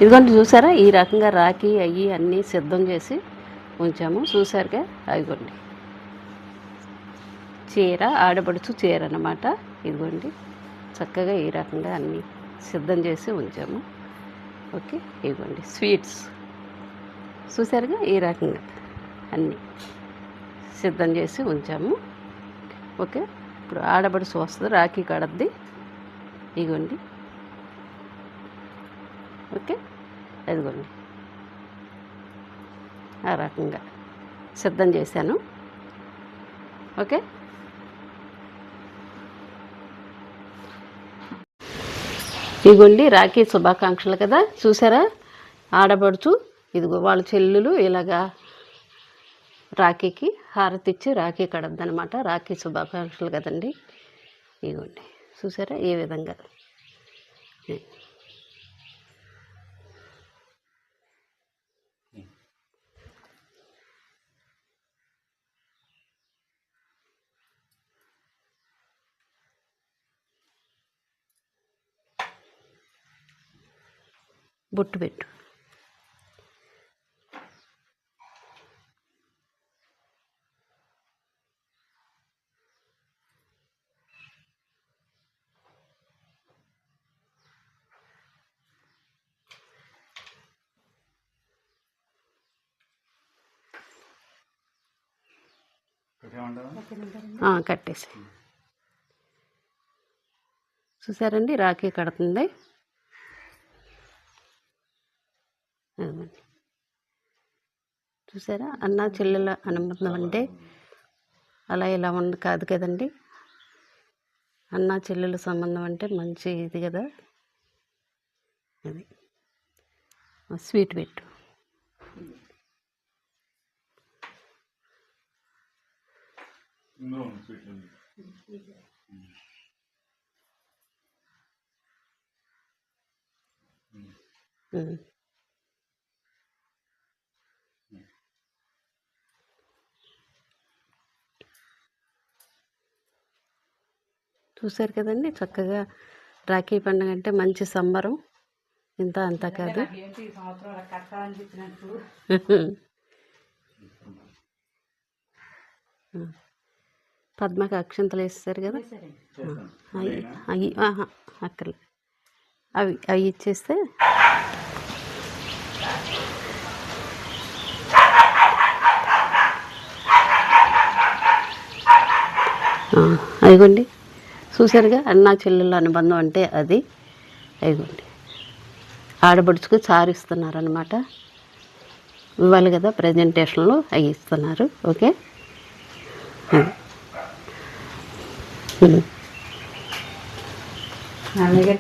ఇదిగోండి చూసారా, ఈ రకంగా రాఖీ అయ్యి అన్నీ సిద్ధం చేసి ఉంచాము. చూసారుగా, అదిగోండి చీర, ఆడపడుచు చీర అన్నమాట. ఇదిగోండి చక్కగా ఈ రకంగా అన్నీ సిద్ధం చేసి ఉంచాము. ఓకే, ఇదిగోండి స్వీట్స్ చూసారుగా, ఈ రకంగా అన్నీ సిద్ధం చేసి ఉంచాము. ఓకే, ఇప్పుడు ఆడపడుచు వస్తుంది, రాఖీ కడద్ది. ఇదిగోండి, ఓకే, అదిగోండి ఆ రకంగా సిద్ధం చేశాను. ఓకే, ఇదిగోండి రాఖీ శుభాకాంక్షలు కదా. చూసారా, ఆడపడుచు ఇదిగో వాళ్ళ చెల్లెలు ఇలాగా రాఖీకి హారతి ఇచ్చి రాఖీ కడద్దనమాట. రాఖీ శుభాకాంక్షలు కదండి. ఇదిగోండి చూసారా, ఏ విధంగా బొట్టు పెట్టు. కట్టేసి. చూసారండి, రాఖీ కడుతుంది. చూసారా, అన్న చెల్లెల అనుబంధం అంటే అలా ఇలా ఉంది కాదు కదండి. అన్న చెల్లెల సంబంధం అంటే మంచి ఇది కదా. అది స్వీట్ పెట్టు. చూసారు కదండి, చక్కగా రాఖీ పండుగ అంటే మంచి సంబరం. ఇంత అంతా కాదు. పద్మకి అక్షంతలు వేస్తారు కదా, అవి అక్కర్లేదు, అవి ఇచ్చేస్తే అదిగోండి. చూసారుగా, అన్నా చెల్లెళ్ళ అనుబంధం అంటే అది. అదిగోండి, ఆడబడుచుకు చారిస్తున్నారనమాట. ఇవ్వాలి కదా, ప్రజెంటేషన్లో అవి ఇస్తున్నారు. ఓకే,